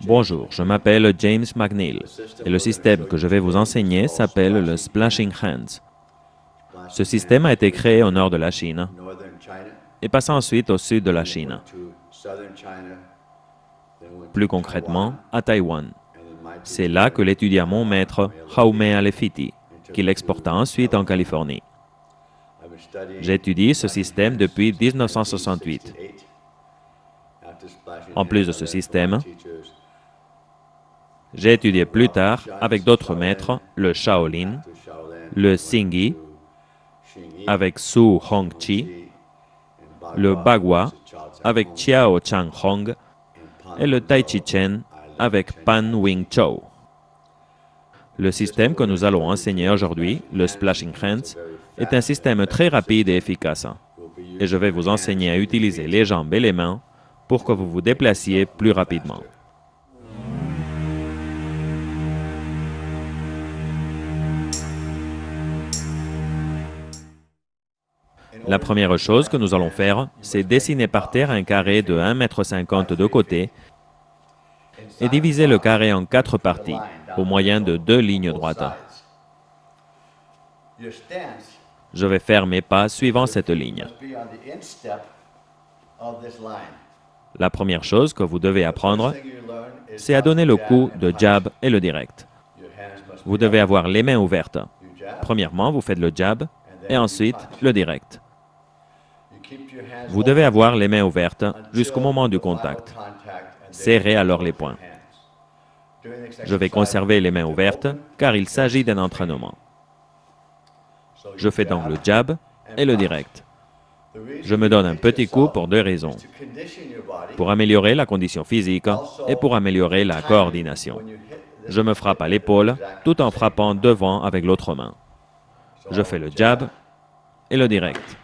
Bonjour, je m'appelle James McNeil et le système que je vais vous enseigner s'appelle le Splashing Hands. Ce système a été créé au nord de la Chine et passe ensuite au sud de la Chine, plus concrètement à Taïwan. C'est là que l'étudia mon maître Jaume Alefiti, qui l'exporta ensuite en Californie. J'étudie ce système depuis 1968. En plus de ce système, j'ai étudié plus tard, avec d'autres maîtres, le Shaolin, le Xingyi, avec Su Hongqi, le Bagua, avec Chiao Chang Hong, et le Tai Chi Chen, avec Pan Wing Chou. Le système que nous allons enseigner aujourd'hui, le Splashing Hands, est un système très rapide et efficace. Et je vais vous enseigner à utiliser les jambes et les mains pour que vous vous déplaciez plus rapidement. La première chose que nous allons faire, c'est dessiner par terre un carré de 1,50 m de côté et diviser le carré en 4 parties, au moyen de 2 lignes droites. Je vais faire mes pas suivant cette ligne. La première chose que vous devez apprendre, c'est à donner le coup de jab et le direct. Vous devez avoir les mains ouvertes. Premièrement, vous faites le jab et ensuite le direct. Vous devez avoir les mains ouvertes jusqu'au moment du contact. Serrez alors les poings. Je vais conserver les mains ouvertes car il s'agit d'un entraînement. Je fais donc le jab et le direct. Je me donne un petit coup pour 2 raisons. Pour améliorer la condition physique et pour améliorer la coordination. Je me frappe à l'épaule tout en frappant devant avec l'autre main. Je fais le jab et le direct.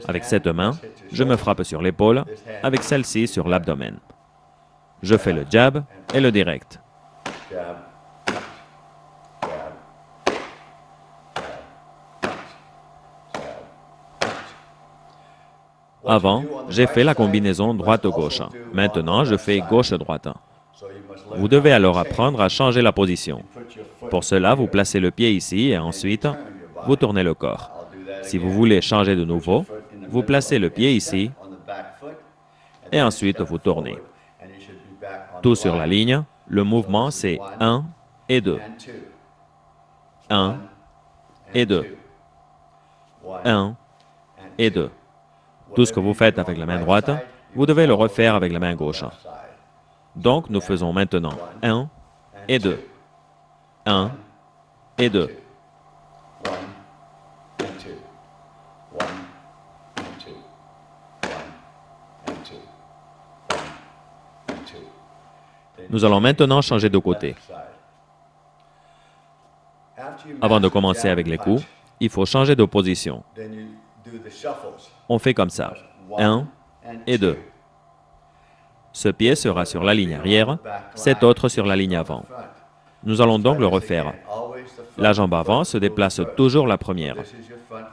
Avec cette main, je me frappe sur l'épaule, avec celle-ci sur l'abdomen. Je fais le jab et le direct. Avant, j'ai fait la combinaison droite-gauche. Maintenant, je fais gauche-droite. Vous devez alors apprendre à changer la position. Pour cela, vous placez le pied ici et ensuite, vous tournez le corps. Si vous voulez changer de nouveau, vous placez le pied ici et ensuite vous tournez. Tout sur la ligne, le mouvement c'est 1 et 2. 1 et 2. 1 et 2. Tout ce que vous faites avec la main droite, vous devez le refaire avec la main gauche. Donc, nous faisons maintenant 1 et 2. 1 et 2. Nous allons maintenant changer de côté. Avant de commencer avec les coups, il faut changer de position. On fait comme ça. 1 et 2. Ce pied sera sur la ligne arrière, cet autre sur la ligne avant. Nous allons donc le refaire. La jambe avant se déplace toujours la première.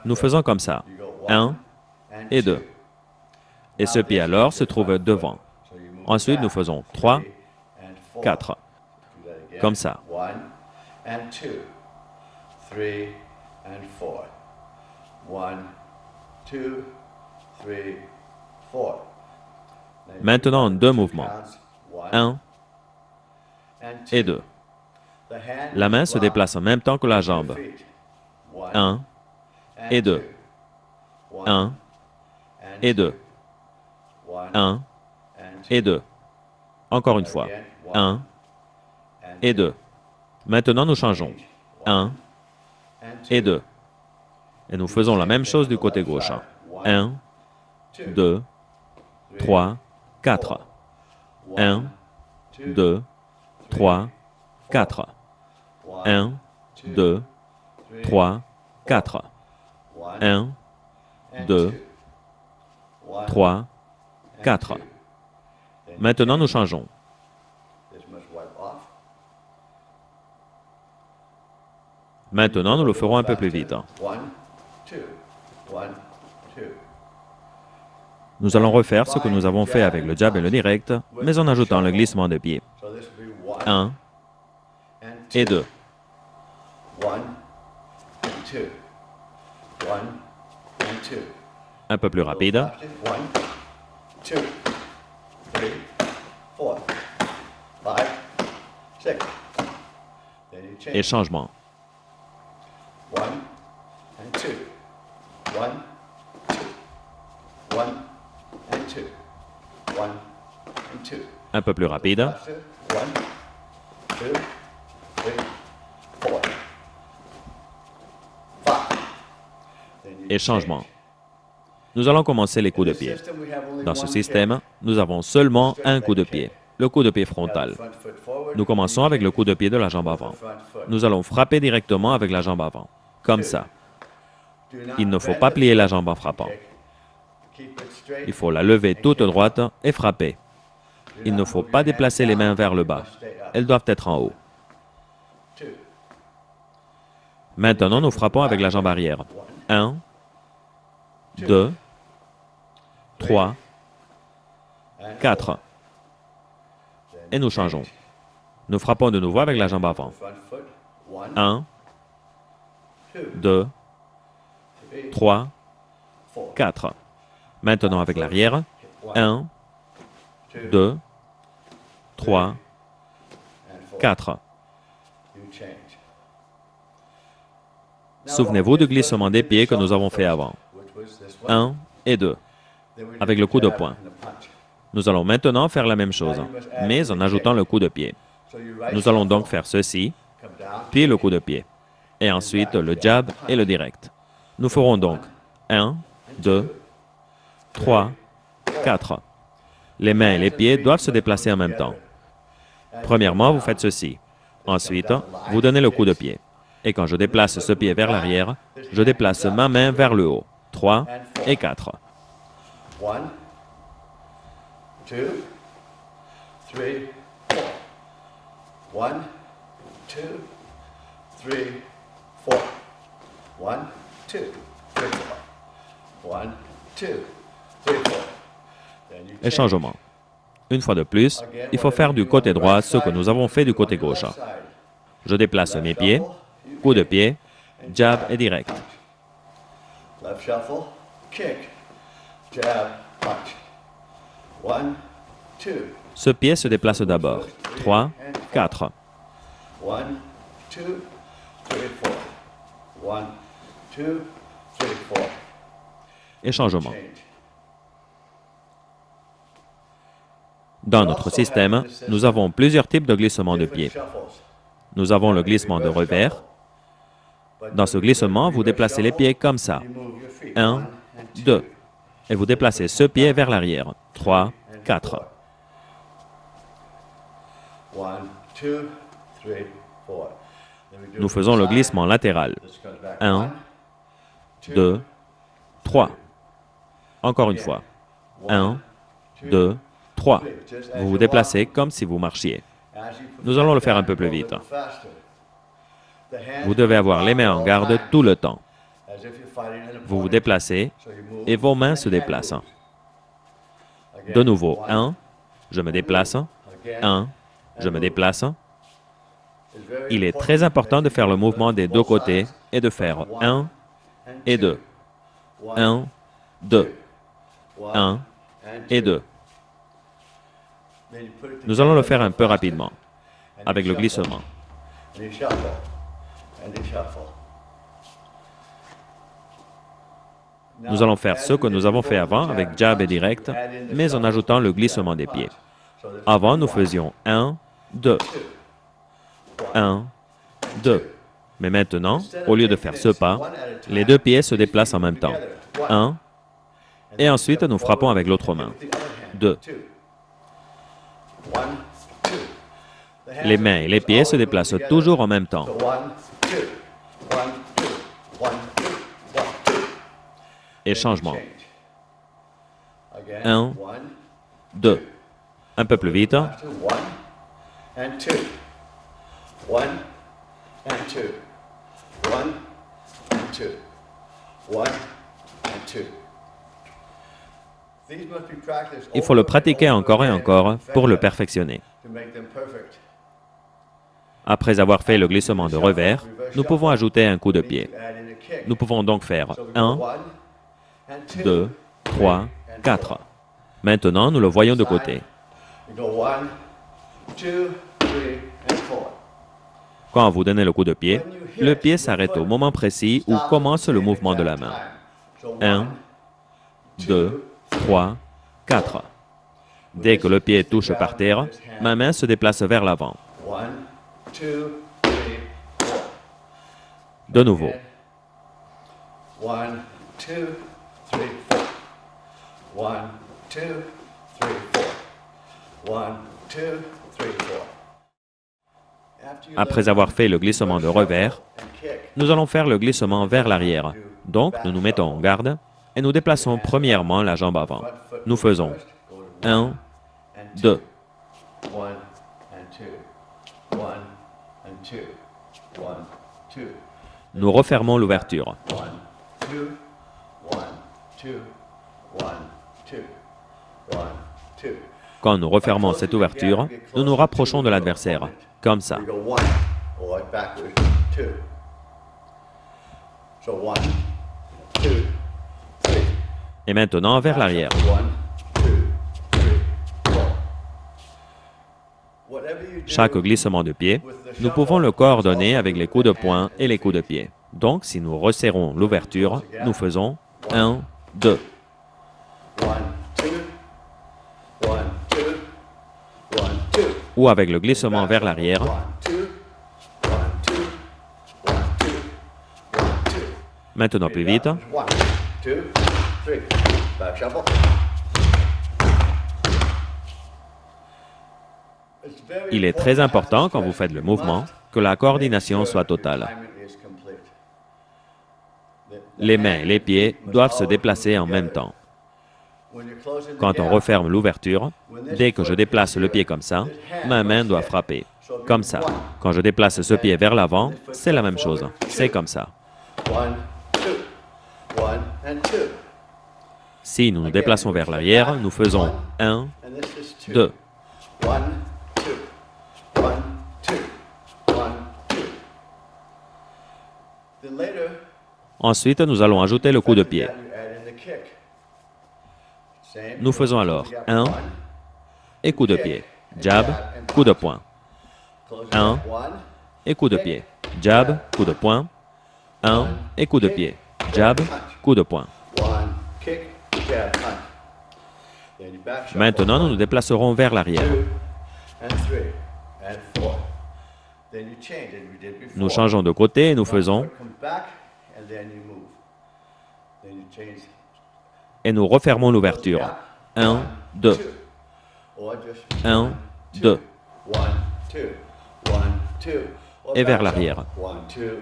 Nous faisons comme ça. 1 et 2. Et ce pied alors se trouve devant. Ensuite, nous faisons 3, 4. Comme ça. Maintenant, 2 mouvements. 1 et 2. La main se déplace en même temps que la jambe. 1 et 2. 1 et 2. 1 et 2. Encore une fois. 1 et 2. Maintenant, nous changeons. 1 et 2. Et nous faisons la même chose du côté gauche. 1, 2, 3, 4. 1, 2, 3, 4. 1, 2, 3, 4. 1, 2, 3, 4. Maintenant, nous changeons. Maintenant, nous le ferons un peu plus vite. Nous allons refaire ce que nous avons fait avec le jab et le direct, mais en ajoutant le glissement de pied. 1 et 2. Un peu plus rapide. Et changement. Un peu plus rapide. Et changement. Nous allons commencer les coups de pied. Dans ce système, nous avons seulement un coup de pied, le coup de pied frontal. Nous commençons avec le coup de pied de la jambe avant. Nous allons frapper directement avec la jambe avant, comme ça. Il ne faut pas plier la jambe en frappant. Il faut la lever toute droite et frapper. Il ne faut pas déplacer les mains vers le bas. Elles doivent être en haut. Maintenant, nous frappons avec la jambe arrière. 1, 2, 3, 4. Et nous changeons. Nous frappons de nouveau avec la jambe avant. 1, 2, 3, 4. Maintenant avec l'arrière. 1, 2, 3, 4. Souvenez-vous du glissement des pieds que nous avons fait avant. 1 et 2, avec le coup de poing. Nous allons maintenant faire la même chose, mais en ajoutant le coup de pied. Nous allons donc faire ceci, puis le coup de pied, et ensuite le jab et le direct. Nous ferons donc 1, 2, 3, 4. Les mains et les pieds doivent se déplacer en même temps. Premièrement, vous faites ceci. Ensuite, vous donnez le coup de pied. Et quand je déplace ce pied vers l'arrière, je déplace ma main vers le haut. 3 et 4. 1, 2, 3, 4. 1, 2, 3, 4. 1, 2, 3, 4. 1, 2, 3, 4. Et changement. Une fois de plus, il faut faire du côté droit ce que nous avons fait du côté gauche. Je déplace mes pieds, coup de pied, jab et direct. Left shuffle, kick, jab, punch. 1, 2. Ce pied se déplace d'abord. 3, 4. 1, 2, 3, 4. 1, 2, 3, 4. Et changement. Dans notre système, nous avons plusieurs types de glissements de pieds. Nous avons le glissement de revers. Dans ce glissement, vous déplacez les pieds comme ça. 1, 2. Et vous déplacez ce pied vers l'arrière. 3, 4. 1, 2, 3, 4. Nous faisons le glissement latéral. 1, 2, 3. Encore une fois. 1, 2, 3. Vous vous déplacez comme si vous marchiez. Nous allons le faire un peu plus vite. Vous devez avoir les mains en garde tout le temps. Vous vous déplacez et vos mains se déplacent. De nouveau, 1, je me déplace. 1, je me déplace. Il est très important de faire le mouvement des deux côtés et de faire 1 et 2. 1, 2. 1 et 2. Nous allons le faire un peu rapidement, avec le glissement. Nous allons faire ce que nous avons fait avant avec jab et direct, mais en ajoutant le glissement des pieds. Avant, nous faisions 1, 2. 1, 2. Mais maintenant, au lieu de faire ce pas, les deux pieds se déplacent en même temps. 1, et ensuite nous frappons avec l'autre main. 2. Les mains et les pieds se déplacent toujours en même temps. Et changement. 1, 2. Un peu plus vite. 1 and 2. 1 and 2. 1 and 2. 1 and 2. Il faut le pratiquer encore et encore pour le perfectionner. Après avoir fait le glissement de revers, nous pouvons ajouter un coup de pied. Nous pouvons donc faire 1, 2, 3, 4. Maintenant, nous le voyons de côté. Quand vous donnez le coup de pied, le pied s'arrête au moment précis où commence le mouvement de la main. 1, 2, 3, 4. Dès que le pied touche par terre, ma main se déplace vers l'avant. De nouveau. 1, 2, 3, 4. 1, 2, 3, 4. 1, 2, 3, 4. Après avoir fait le glissement de revers, nous allons faire le glissement vers l'arrière. Donc, nous nous mettons en garde et nous déplaçons premièrement la jambe avant. Nous faisons 1, 2. 1 and 2. 1 and 2. 1, 2. Nous refermons l'ouverture. 1, 2. 1, 2. 1, 2. 1, 2. Quand nous refermons cette ouverture, nous nous rapprochons de l'adversaire, comme ça. We go 1 or backward 2. So 1, 2, 3. Et maintenant vers l'arrière. 1, 2, 3, 4. Whatever you do, Chaque glissement de pied, nous pouvons le coordonner avec les coups de poing et les coups de pied. Donc, si nous resserrons l'ouverture, nous faisons 1, 2. 1, 2. 1, 2. 1, 2. Ou avec le glissement vers l'arrière, 1, 2. 1, 2. 1, 2. 1, 2. maintenant plus vite, 1, 2, 3. Back shuffle. il est très important quand vous faites le mouvement que la coordination soit totale. Les mains et les pieds doivent se déplacer en même temps. Quand on referme l'ouverture, dès que je déplace le pied comme ça, ma main doit frapper. Comme ça. Quand je déplace ce pied vers l'avant, c'est la même chose. C'est comme ça. 1, 2. 1 and 2. Si nous nous déplaçons vers l'arrière, nous faisons 1, And this is 2. 2. 1, 2. 1, 2. 1, 2. Then later, Ensuite, nous allons ajouter le coup de pied. you add in the kick. Same. Nous faisons alors 1 et coup de pied. Jab, coup de poing. Close 1 1 et coup de pied. Jab, coup de poing. 1 et coup de pied. Jab, coup de poing. 1 kick, jab, punch. Then you back shuffle. Maintenant, nous nous déplacerons vers l'arrière. 2 and 3 and 4. Then you change as we did before. Nous changeons de côté et nous faisons, Come back and then you move. Then you change. et nous refermons l'ouverture. 1, 2, Or just 1, 2. 1, 2, 1, 2. Or Et vers back l'arrière. shuffle. 1, 2,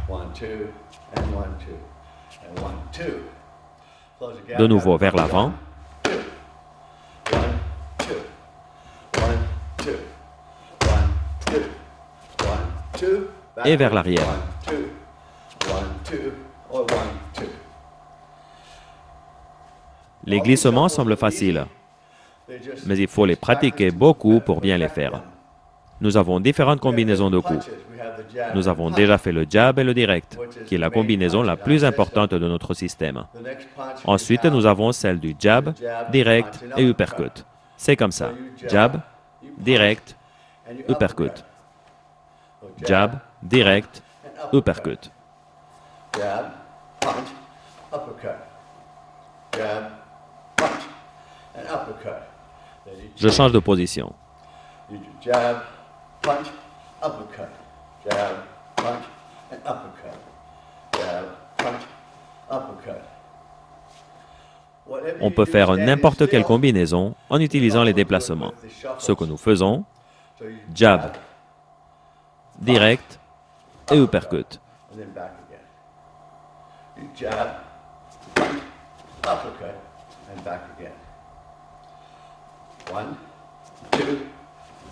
1, 2, and 1, 2, and 1, 2. Close the gap. De nouveau vers l'avant. 1, 2, 1, 2, 1, 2, 1, 2. Et vers l'arrière. 1, 2, 1, 2, or 1, 2. Les glissements semblent faciles, mais il faut les pratiquer beaucoup pour bien les faire. Nous avons différentes combinaisons de coups. Nous avons déjà fait le jab et le direct, qui est la combinaison la plus importante de notre système. Ensuite, nous avons celle du jab, direct et uppercut. C'est comme ça. Jab, direct, uppercut. Jab, direct, uppercut. Jab, punch, uppercut. Jab, punch, and uppercut. Then you Je change de position. do jab, punch, uppercut. Jab, punch, and uppercut. Jab, punch, uppercut. Whatever On you peut do, faire standing n'importe quelle still, combinaison en utilisant les déplacements. Ce que nous faisons, so you jab, direct et uppercut. and then back again. You jab, punch, uppercut, and back again. 1, 2,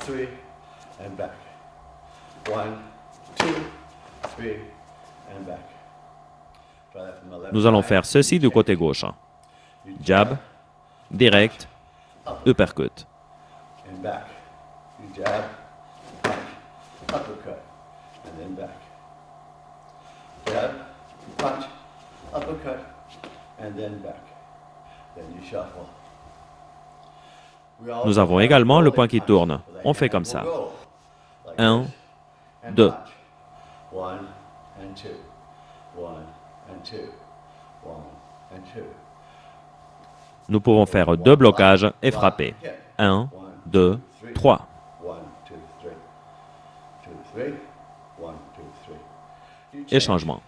3, and back. 1, 2, 3, and back. Try that from the left Nous allons side. faire ceci du côté gauche. You Jab, direct, uppercut. and back. You jab, punch, uppercut, and then back. Jab, punch, uppercut, and then back. Then you shuffle. Nous avons également le poing qui tourne. On fait comme ça. 1, 2. 1 and 2. 1 and 2. 1 and 2. Nous pouvons faire 2 blocages et frapper. 1, 2, 3. 1, 2, 3. 2, 3. 1, 2, 3. You Et change changement.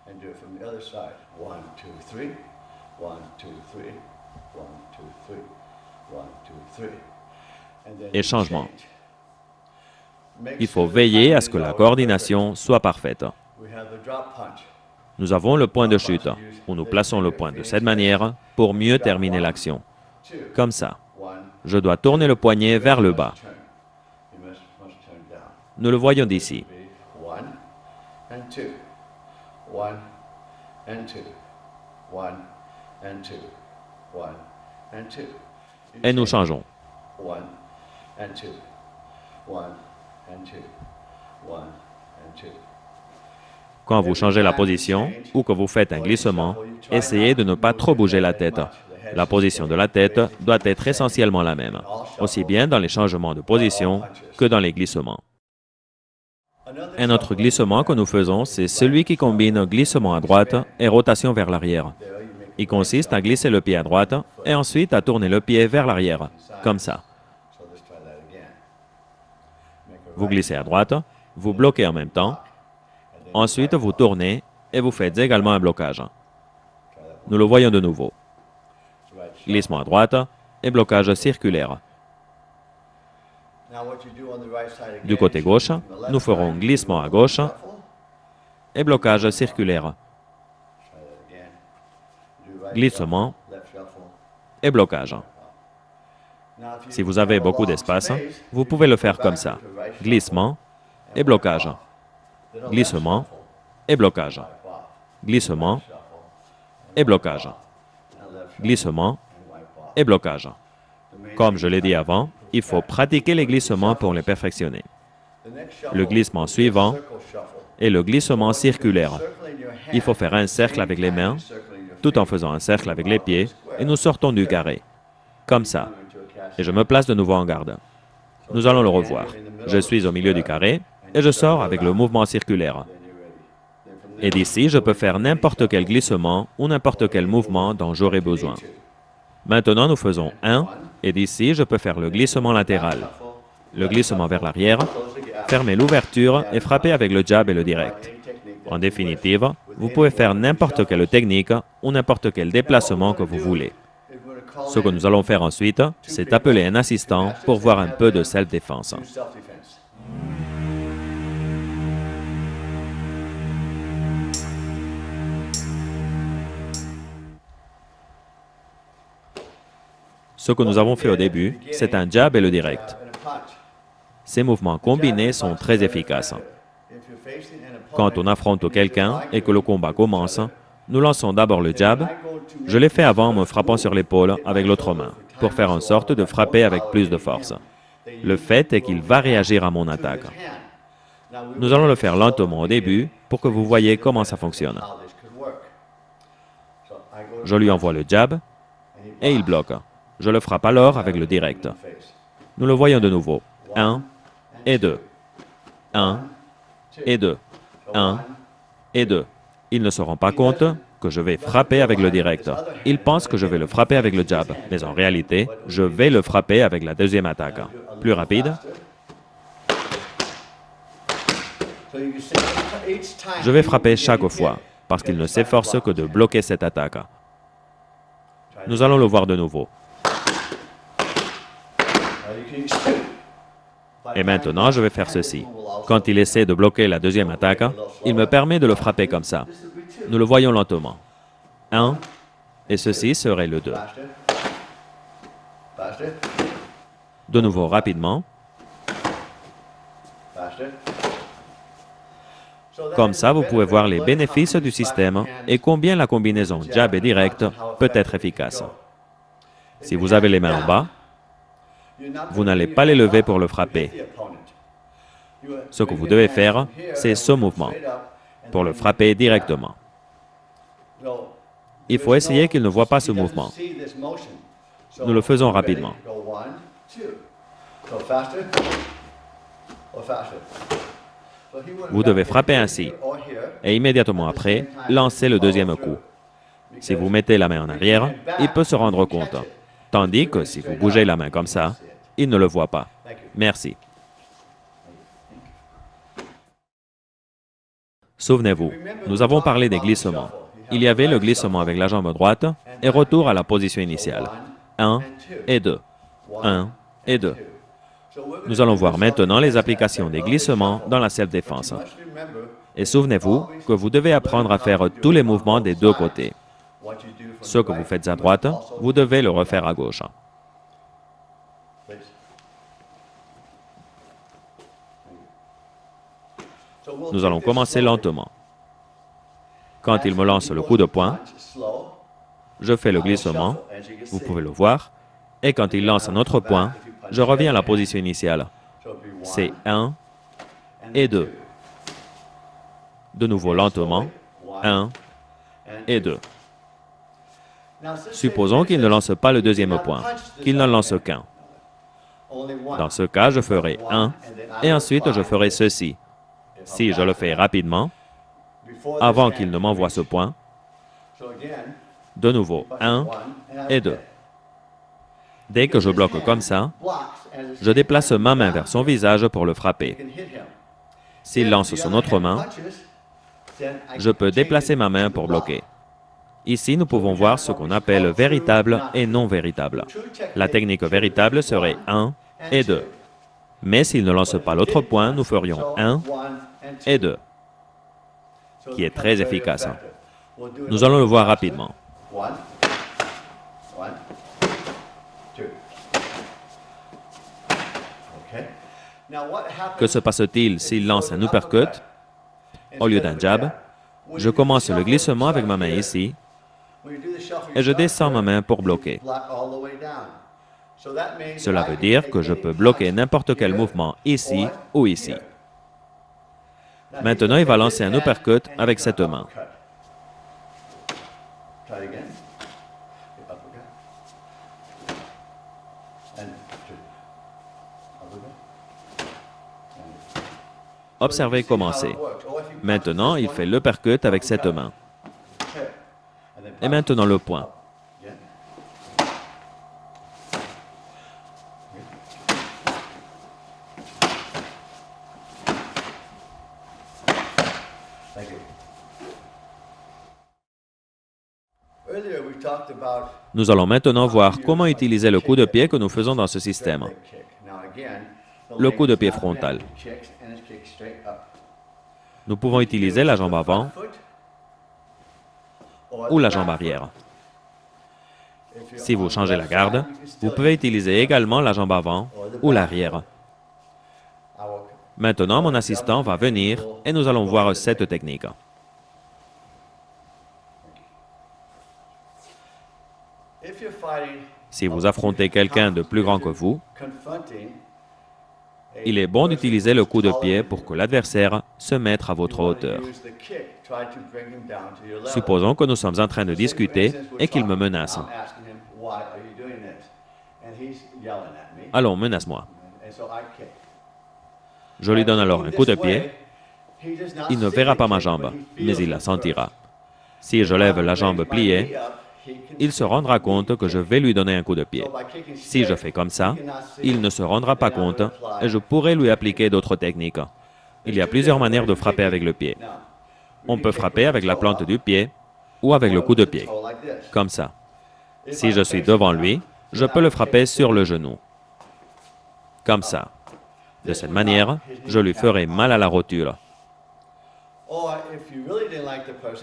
and do it from the other side. 1, 2, 3. 1, 2, 3. 1, 2, 3. 1, 2, 3. And then Et you changement. change. Make Il faut sure the veiller à timing ce que is la all coordination soit parfaite. perfect. We have the drop punch. Nous avons le point de chute, où nous plaçons le point de cette manière pour mieux terminer l'action. 2, Comme ça. 1. Je dois tourner le poignet vers le bas. Turn. You must turn down. Nous le voyons d'ici. 1 and 2. 1 and 2. 1 and 2. 1 and 2. Et nous changeons. 1 and 2. 1 and 2. 1 and 2. Quand vous changez la position ou que vous faites un glissement, essayez de ne pas trop bouger la tête. La position de la tête doit être essentiellement la même, aussi bien dans les changements de position que dans les glissements. Un autre glissement que nous faisons, c'est celui qui combine glissement à droite et rotation vers l'arrière. Il consiste à glisser le pied à droite et ensuite à tourner le pied vers l'arrière, comme ça. So let's try that again. Make a Vous right glissez à droite, vous bloquez en même temps, ensuite vous tournez et vous faites également un blocage. Nous le voyons de nouveau. right. Glissement à droite et blocage circulaire. Now what you do on the right side again, Du côté gauche, from the left nous ferons side, glissement à gauche shuffle. et blocage circulaire, Try that again. Do right glissement shuffle, left shuffle. et blocage. Now, if you Si vous avez have a beaucoup long d'espace, space, vous you pouvez can le go faire comme back ça. into right shuffle Glissement et and blocage. wipe off. Then a left Glissement shuffle, et blocage. wipe off. Glissement Shuffle, et blocage. now left shuffle, Glissement and wipe off. et blocage. The main Comme je l'ai dit avant, il faut pratiquer les glissements pour les perfectionner. The next shuffle Le glissement will be a suivant circle shuffle. est le glissement circulaire. Circling your Il faut hand, faire un cercle avec les mains, circling your tout en feet. faisant un cercle avec les pieds, et nous sortons du carré. Comme ça. Into a cast. Et je me place de nouveau en garde. Nous allons le revoir. Je suis au milieu du carré et je sors avec le mouvement circulaire. Then you're ready. Then from Et d'ici, je peux faire n'importe quel glissement ou n'importe quel mouvement dont j'aurai besoin. Maintenant, nous faisons 1, et d'ici, je peux faire le glissement latéral, le glissement vers l'arrière, close the gap. fermer l'ouverture et frapper avec le jab et le direct. Any technique that En définitive, vous pouvez faire n'importe quelle technique ou n'importe quel déplacement que vous voulez. is going to call Ce que nous allons faire ensuite, c'est appeler un assistant pour voir un peu de self-défense. in self-defense. Ce que nous avons fait au début, c'est un jab et le direct. And a punch. Ces mouvements combinés sont très efficaces. If you're facing an Quand opponent, on affronte quelqu'un et que le combat commence, nous lançons d'abord le jab. Je l'ai fait avant en me frappant sur l'épaule avec l'autre main, pour faire en sorte de frapper avec plus de force. Le fait est qu'il va réagir à mon attaque. now we Nous allons le faire lentement au début pour que vous voyez comment ça fonctionne. how this could work. So I go to Je lui envoie le jab et il bloque. Je le frappe alors avec le direct. the face. Nous le voyons de nouveau. 1 et 2. 1 et 2. 1 et 2. Il ne se rend pas compte que je vais frapper avec le direct. Il pense que je vais le frapper avec le jab, mais en réalité, je vais le frapper avec la deuxième attaque. Plus rapide, So you can see each time je vais you frapper get chaque hit. fois, parce qu'il ne s'efforce que de bloquer cette attaque. Nous allons le voir de nouveau. You can shoot. Et maintenant, je vais faire ceci. Quand il essaie de bloquer la deuxième attaque, il me permet de le frapper comme ça. Nous le voyons lentement. 1, et ceci serait le 2. Faster. Faster. De nouveau rapidement. Faster. So that Comme is ça, vous the pouvez voir les benefit of bénéfices du combination système by hand et combien la combinaison jab et direct peut être efficace. Si vous avez les mains en bas, vous n'allez pas les lever pour le frapper. Ce que vous devez faire, c'est ce mouvement, pour le frapper directement. Il faut essayer qu'il ne voit pas ce mouvement. Nous le faisons rapidement. Vous devez frapper ainsi, et immédiatement après, lancer le deuxième coup. Si vous mettez la main en arrière, il peut se rendre compte, tandis que si vous bougez la main comme ça, il ne le voit pas. Merci. Souvenez-vous, nous avons parlé des glissements. Il y avait le glissement avec la jambe droite et retour à la position initiale. 1 et 2. 1 et 2. Nous allons voir maintenant les applications des glissements dans la self-défense. Et souvenez-vous que vous devez apprendre à faire tous les mouvements des deux côtés. Ce que vous faites à droite, vous devez le refaire à gauche. Nous allons commencer lentement. Quand il me lance le coup de poing, je fais le glissement, vous pouvez le voir, et quand il lance un autre poing, je reviens à la position initiale. C'est 1 et 2. De nouveau lentement, 1 et 2. Supposons qu'il ne lance pas le deuxième point, qu'il n'en lance qu'un. Dans ce cas, je ferai 1 et ensuite je ferai ceci. Si je le fais rapidement, avant qu'il ne m'envoie ce point, de nouveau 1 et 2. Dès que je bloque comme ça, je déplace ma main vers son visage pour le frapper. S'il lance son autre main, je peux déplacer ma main pour bloquer. Ici, nous pouvons voir ce qu'on appelle véritable et non véritable. La technique véritable serait 1 et 2. Mais s'il ne lance pas l'autre point, nous ferions 1 et 2, qui est très efficace. Nous allons le voir rapidement. Que se passe-t-il s'il lance un uppercut au lieu d'un jab? Je commence le glissement avec ma main ici et je descends ma main pour bloquer. Cela veut dire que je peux bloquer n'importe quel mouvement ici ou ici. Maintenant, il va lancer un uppercut avec cette main. Observez commencer. Maintenant, il fait l'uppercut avec cette main. Et maintenant le point. Nous allons maintenant voir comment utiliser le coup de pied que nous faisons dans ce système. Le coup de pied frontal. Nous pouvons utiliser la jambe avant ou la jambe arrière. Si vous changez la garde, vous pouvez utiliser également la jambe avant ou l'arrière. Maintenant, mon assistant va venir et nous allons voir cette technique. Si vous affrontez quelqu'un de plus grand que vous, il est bon d'utiliser le coup de pied pour que l'adversaire se mette à votre hauteur. Supposons que nous sommes en train de discuter et qu'il me menace. Allons, menace-moi. Je lui donne alors un coup de pied. Il ne verra pas ma jambe, mais il la sentira. Si je lève la jambe pliée, il se rendra compte que je vais lui donner un coup de pied. Si je fais comme ça, il ne se rendra pas compte et je pourrai lui appliquer d'autres techniques. Il y a plusieurs manières de frapper avec le pied. On peut frapper avec la plante du pied ou avec le coup de pied, comme ça. Si je suis devant lui, je peux le frapper sur le genou, comme ça. De cette manière, je lui ferai mal à la rotule.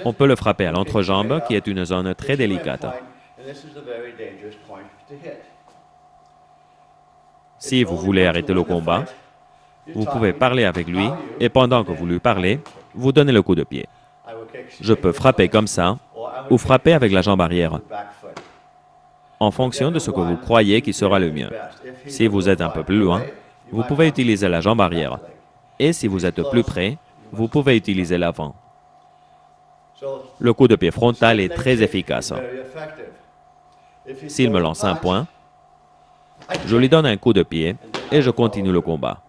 On peut le frapper à l'entrejambe, qui est une zone très délicate. Si vous voulez arrêter le combat, vous pouvez parler avec lui et pendant que vous lui parlez, vous donnez le coup de pied. Je peux frapper comme ça ou frapper avec la jambe arrière. en fonction de ce que vous croyez qui sera le mieux. Si vous êtes un peu plus loin, vous pouvez utiliser la jambe arrière. Et si vous êtes plus près, vous pouvez utiliser l'avant. Le coup de pied frontal est très efficace. S'il me lance un point, je lui donne un coup de pied et je continue le combat.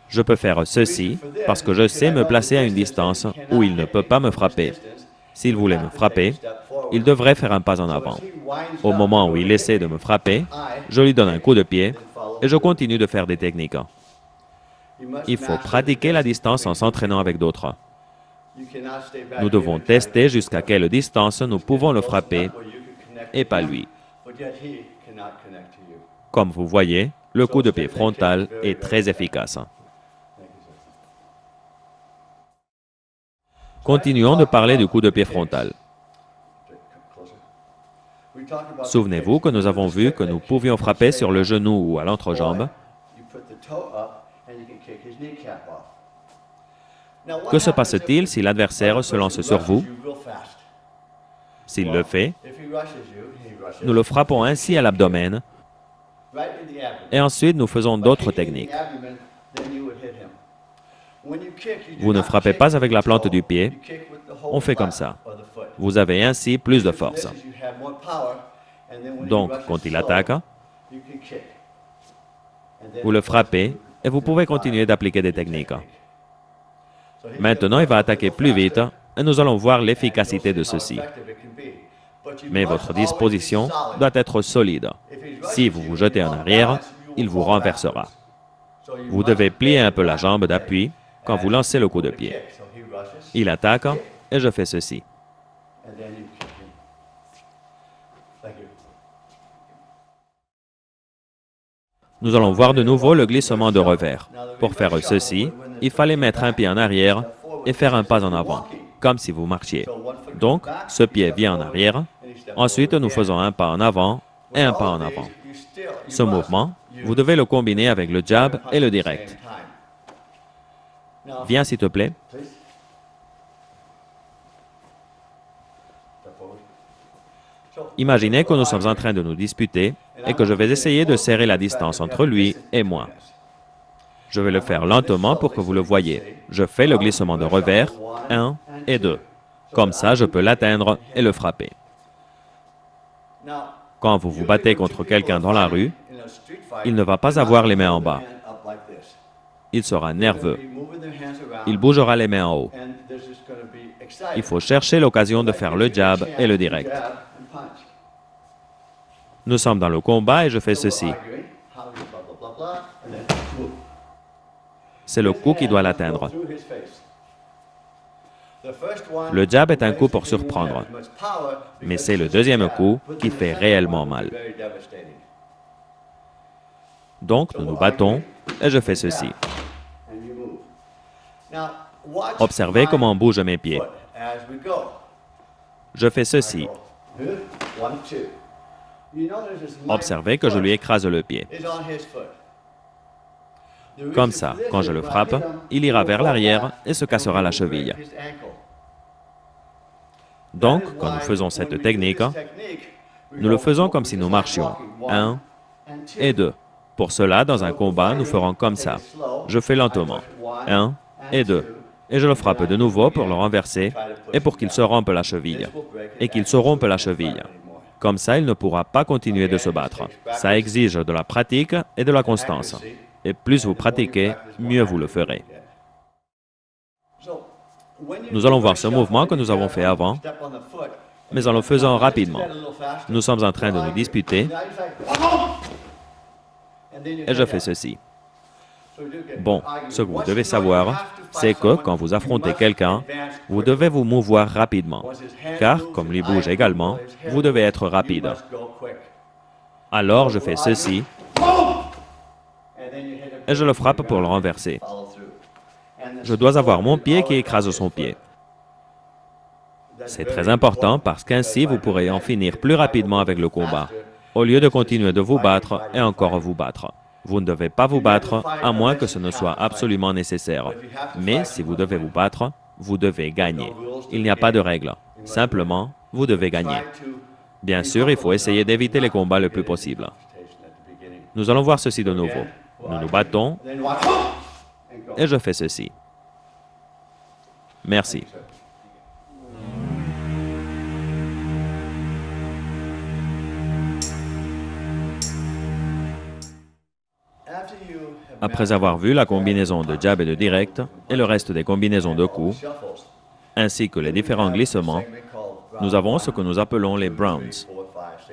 Je peux faire ceci parce que je sais me placer à une distance où il ne peut pas me frapper. S'il voulait me frapper, il devrait faire un pas en avant. Au moment où il essaie de me frapper, je lui donne un coup de pied et je continue de faire des techniques. Il faut pratiquer la distance en s'entraînant avec d'autres. Nous devons tester jusqu'à quelle distance nous pouvons le frapper et pas lui. Comme vous voyez, le coup de pied frontal est très efficace. Continuons de parler du coup de pied frontal. Souvenez-vous que nous avons vu que nous pouvions frapper sur le genou ou à l'entrejambe. Que se passe-t-il si l'adversaire se lance sur vous? S'il le fait, nous le frappons ainsi à l'abdomen et ensuite nous faisons d'autres techniques. Vous ne frappez pas avec la plante du pied, on fait comme ça. Vous avez ainsi plus de force. Donc, quand il attaque, vous le frappez et vous pouvez continuer d'appliquer des techniques. Maintenant, il va attaquer plus vite et nous allons voir l'efficacité de ceci. Mais votre disposition doit être solide. Si vous vous jetez en arrière, il vous renversera. Vous devez plier un peu la jambe d'appui quand vous lancez le coup de pied. Il attaque et je fais ceci. Nous allons voir de nouveau le glissement de revers. Pour faire ceci, il fallait mettre un pied en arrière et faire un pas en avant, comme si vous marchiez. Donc, ce pied vient en arrière. Ensuite, nous faisons un pas en avant et un pas en avant. Ce mouvement, vous devez le combiner avec le jab et le direct. Viens, s'il te plaît. Imaginez que nous sommes en train de nous disputer et que je vais essayer de serrer la distance entre lui et moi. Je vais le faire lentement pour que vous le voyiez. Je fais le glissement de revers, 1 et 2. Comme ça, je peux l'atteindre et le frapper. Quand vous vous battez contre quelqu'un dans la rue, il ne va pas avoir les mains en bas. Il sera nerveux. Il bougera les mains en haut. Il faut chercher l'occasion de faire le jab et le direct. Nous sommes dans le combat et je fais ceci. C'est le coup qui doit l'atteindre. Le jab est un coup pour surprendre, mais c'est le deuxième coup qui fait réellement mal. Donc, nous nous battons et je fais ceci. Observez comment bougent mes pieds. Je fais ceci. Observez que je lui écrase le pied. Comme ça, quand je le frappe, il ira vers l'arrière et se cassera la cheville. Donc, quand nous faisons cette technique, nous le faisons comme si nous marchions. 1 et 2. Pour cela, dans un combat, nous ferons comme ça. Je fais lentement. 1 et 2. Et je le frappe de nouveau pour le renverser et pour qu'il se rompe la cheville. Et qu'il se rompe la cheville. Comme ça, il ne pourra pas continuer de se battre. Ça exige de la pratique et de la constance. Et plus vous pratiquez, mieux vous le ferez. Nous allons voir ce mouvement que nous avons fait avant, mais en le faisant rapidement. Nous sommes en train de nous disputer, et je fais ceci. Bon, ce que vous devez savoir, c'est que quand vous affrontez quelqu'un, vous devez vous mouvoir rapidement, car, comme lui bouge également, vous devez être rapide. Alors, je fais ceci, et je le frappe pour le renverser. Je dois avoir mon pied qui écrase son pied. C'est très important parce qu'ainsi vous pourrez en finir plus rapidement avec le combat, au lieu de continuer de vous battre et encore vous battre. Vous ne devez pas vous battre à moins que ce ne soit absolument nécessaire. Mais si vous devez vous battre, vous devez gagner. Il n'y a pas de règle. Simplement, vous devez gagner. Bien sûr, il faut essayer d'éviter les combats le plus possible. Nous allons voir ceci de nouveau. Nous nous battons et je fais ceci. Merci. Après avoir vu la combinaison de jab et de direct et le reste des combinaisons de coups, ainsi que les différents glissements, nous avons ce que nous appelons les Browns,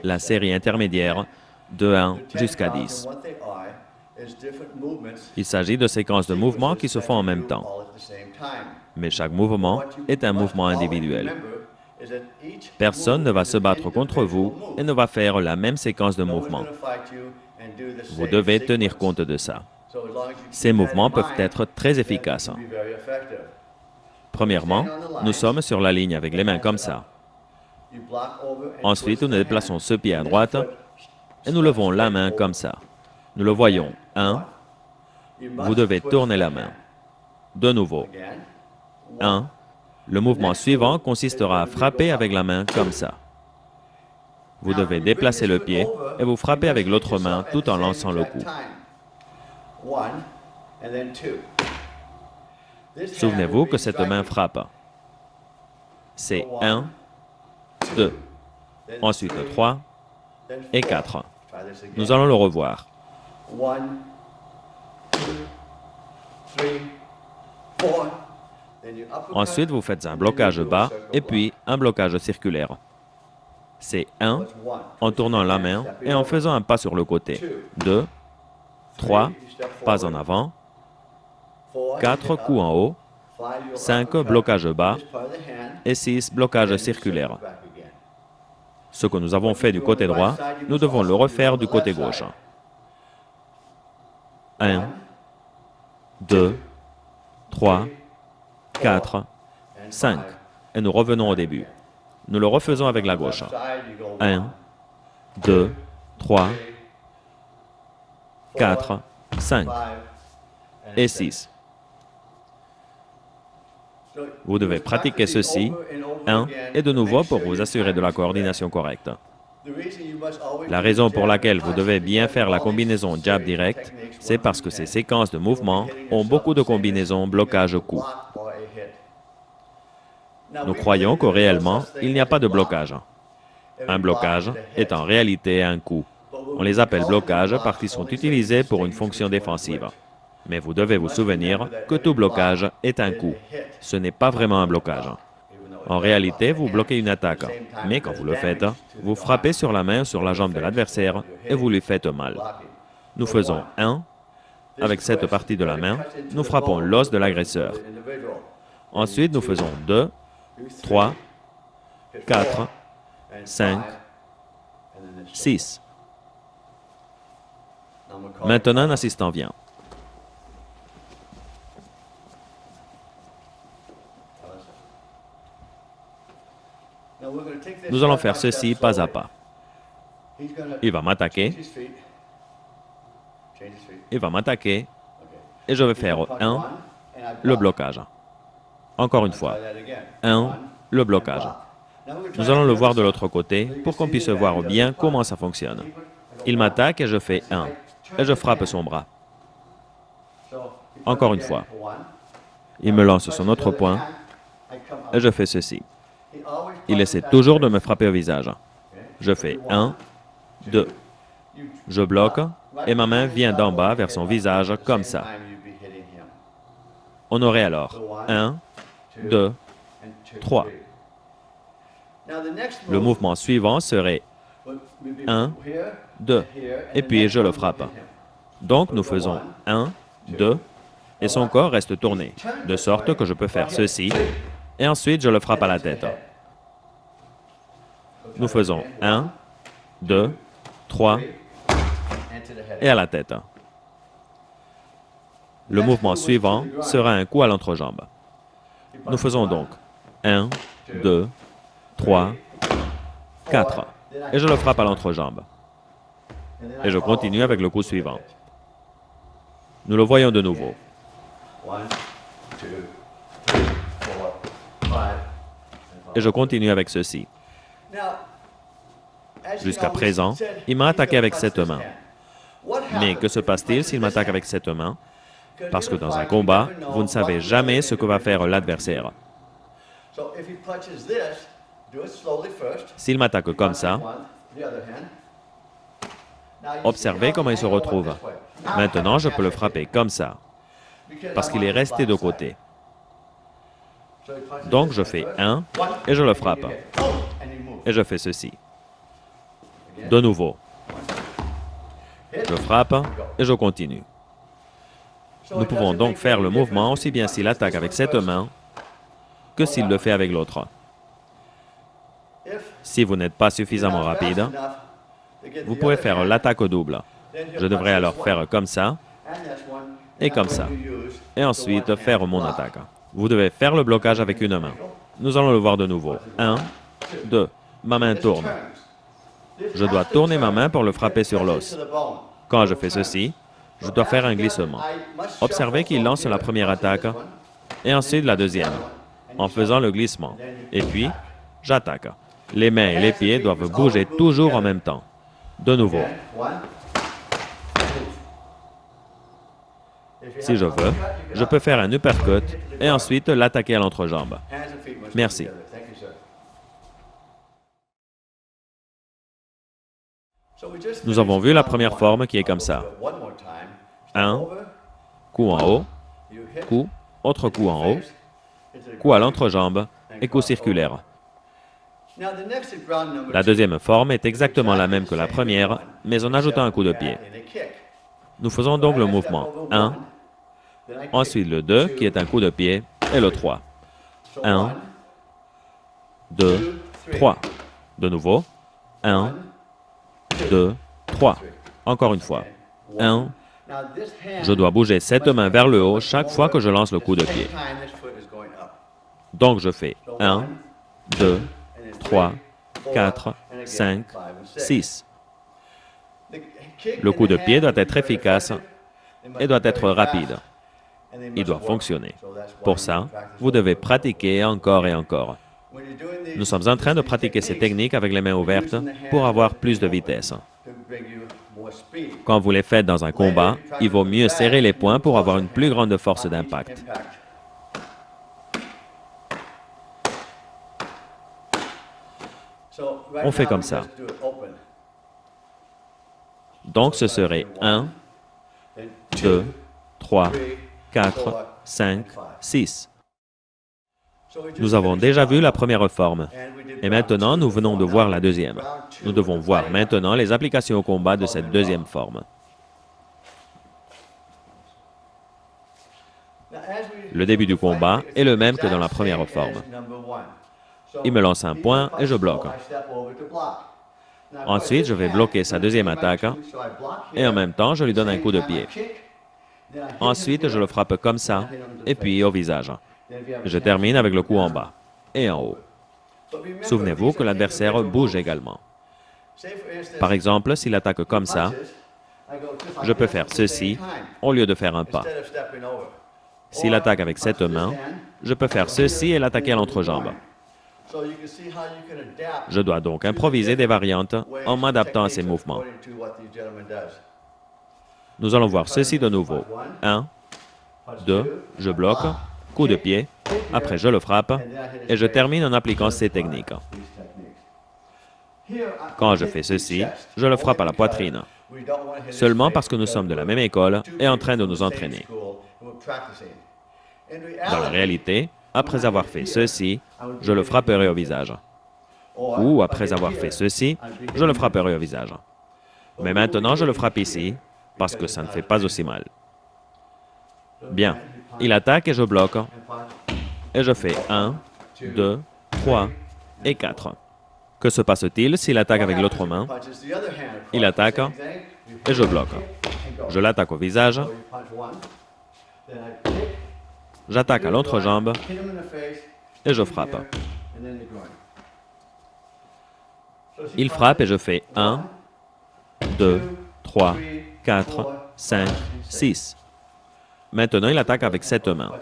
la série intermédiaire de 1 jusqu'à 10. Il s'agit de séquences de mouvements qui se font en même temps, mais chaque mouvement est un mouvement individuel. Personne ne va se battre contre vous et ne va faire la même séquence de mouvements. Vous devez tenir compte de ça. Ces mouvements peuvent être très efficaces. Premièrement, nous sommes sur la ligne avec les mains comme ça. Ensuite, nous déplaçons ce pied à droite et nous levons la main comme ça. Nous le voyons. 1. Vous devez tourner la main. De nouveau. 1. Le mouvement suivant consistera à frapper avec la main comme ça. Vous devez déplacer le pied et vous frappez avec l'autre main tout en lançant le coup. Souvenez-vous que cette main frappe. C'est 1, 2, ensuite 3 et 4. Nous allons le revoir. Ensuite, vous faites un blocage bas et puis un blocage circulaire. C'est 1 en tournant la main et en faisant un pas sur le côté. 2, 3, pas en avant. 4, coups en haut. 5, blocage bas. Et 6, blocage circulaire. Ce que nous avons fait du côté droit, nous devons le refaire du côté gauche. 1, 2, 3, 4, 5. Et nous revenons au début. Nous le refaisons avec la gauche. 1, 2, 3, 4, 5 et 6. Vous devez pratiquer ceci, 1 et de nouveau pour vous assurer de la coordination correcte. La raison pour laquelle vous devez bien faire la combinaison jab direct, c'est parce que ces séquences de mouvements ont beaucoup de combinaisons blocage-coup. Nous croyons que réellement, il n'y a pas de blocage. Un blocage est en réalité un coup. On les appelle blocages parce qu'ils sont utilisés pour une fonction défensive. Mais vous devez vous souvenir que tout blocage est un coup. Ce n'est pas vraiment un blocage. En réalité, vous bloquez une attaque, mais quand vous le faites, vous frappez sur la main ou sur la jambe de l'adversaire et vous lui faites mal. Nous faisons 1. Avec cette partie de la main, nous frappons l'os de l'agresseur. Ensuite, nous faisons 2, 3, 4, 5, 6. Maintenant, un assistant vient. Nous allons faire ceci pas à pas. Il va m'attaquer. Il va m'attaquer. Et je vais faire 1, le blocage. Encore une fois. 1, le blocage. Nous allons le voir de l'autre côté pour qu'on puisse voir bien comment ça fonctionne. Il m'attaque et je fais 1. Et je frappe son bras. Encore une fois. Il me lance son autre poing et je fais ceci. Il essaie toujours de me frapper au visage. Je fais 1, 2. Je bloque et ma main vient d'en bas vers son visage comme ça. On aurait alors 1, 2, 3. Le mouvement suivant serait 1, 2, et puis je le frappe. Donc nous faisons 1, 2, et son corps reste tourné, de sorte que je peux faire ceci, et ensuite je le frappe à la tête. Nous faisons 1, 2, 3, et à la tête. Le mouvement suivant sera un coup à l'entrejambe. Nous faisons donc 1, 2, 3, 4, et je le frappe à l'entrejambe. Et je continue avec le coup suivant. Nous le voyons de nouveau. Et je continue avec ceci. Jusqu'à présent, il m'a attaqué avec cette main. Mais que se passe-t-il s'il m'attaque avec cette main? Parce que dans un combat, vous ne savez jamais ce que va faire l'adversaire. S'il m'attaque comme ça, observez comment il se retrouve. Maintenant, je peux le frapper comme ça, parce qu'il est resté de côté. Donc, je fais 1 et je le frappe. Et je fais ceci. De nouveau. Je frappe et je continue. Nous pouvons donc faire le mouvement aussi bien s'il attaque avec cette main que s'il le fait avec l'autre. Si vous n'êtes pas suffisamment rapide, vous pouvez faire l'attaque au double. Je devrais alors faire comme ça et comme ça. Et ensuite faire mon attaque. Vous devez faire le blocage avec une main. Nous allons le voir de nouveau. 1, 2. Ma main tourne. Je dois tourner ma main pour le frapper sur l'os. Quand je fais ceci, je dois faire un glissement. Observez qu'il lance la première attaque et ensuite la deuxième, en faisant le glissement. Et puis, j'attaque. Les mains et les pieds doivent bouger toujours en même temps. De nouveau. Si je veux, je peux faire un uppercut et ensuite l'attaquer à l'entrejambe. Merci. Nous avons vu la première forme qui est comme ça. 1, coup en haut, coup, autre coup en haut, coup à l'entrejambe et coup circulaire. La deuxième forme est exactement la même que la première, mais en ajoutant un coup de pied. Nous faisons donc le mouvement 1, ensuite le 2 qui est un coup de pied et le 3. 1, 2, 3. De nouveau, 1, 2, 3. Encore une fois. 1. Je dois bouger cette main vers le haut chaque fois que je lance le coup de pied. Donc je fais 1, 2, 3, 4, 5, 6. Le coup de pied doit être efficace et doit être rapide. Il doit fonctionner. Pour ça, vous devez pratiquer encore et encore. Nous sommes en train de pratiquer ces techniques avec les mains ouvertes pour avoir plus de vitesse. Quand vous les faites dans un combat, il vaut mieux serrer les poings pour avoir une plus grande force d'impact. On fait comme ça. Donc ce serait 1, 2, 3, 4, 5, 6. Nous avons déjà vu la première forme. Et maintenant, nous venons de voir la deuxième. Nous devons voir maintenant les applications au combat de cette deuxième forme. Le début du combat est le même que dans la première forme. Il me lance un point et je bloque. Ensuite, je vais bloquer sa deuxième attaque et en même temps, je lui donne un coup de pied. Ensuite, je le frappe comme ça et puis au visage. Je termine avec le coup en bas et en haut. Souvenez-vous que l'adversaire bouge également. Par exemple, s'il attaque comme ça, je peux faire ceci au lieu de faire un pas. S'il attaque avec cette main, je peux faire ceci et l'attaquer à l'entrejambe. Je dois donc improviser des variantes en m'adaptant à ces mouvements. Nous allons voir ceci de nouveau. 1, 2, je bloque, coup de pied, après je le frappe, et je termine en appliquant ces techniques. Quand je fais ceci, je le frappe à la poitrine, seulement parce que nous sommes de la même école et en train de nous entraîner. Dans la réalité, après avoir fait ceci, je le frapperai au visage. Ou après avoir fait ceci, je le frapperai au visage. Mais maintenant, je le frappe ici, parce que ça ne fait pas aussi mal. Bien. Il attaque et je bloque. Et je fais 1, 2, 3 et 4. Que se passe-t-il s'il attaque avec l'autre main? Il attaque et je bloque. Je l'attaque au visage. J'attaque à l'entrejambe et je frappe. Il frappe et je fais 1, 2, 3, 4, 5, 6. Maintenant, il attaque avec cette main.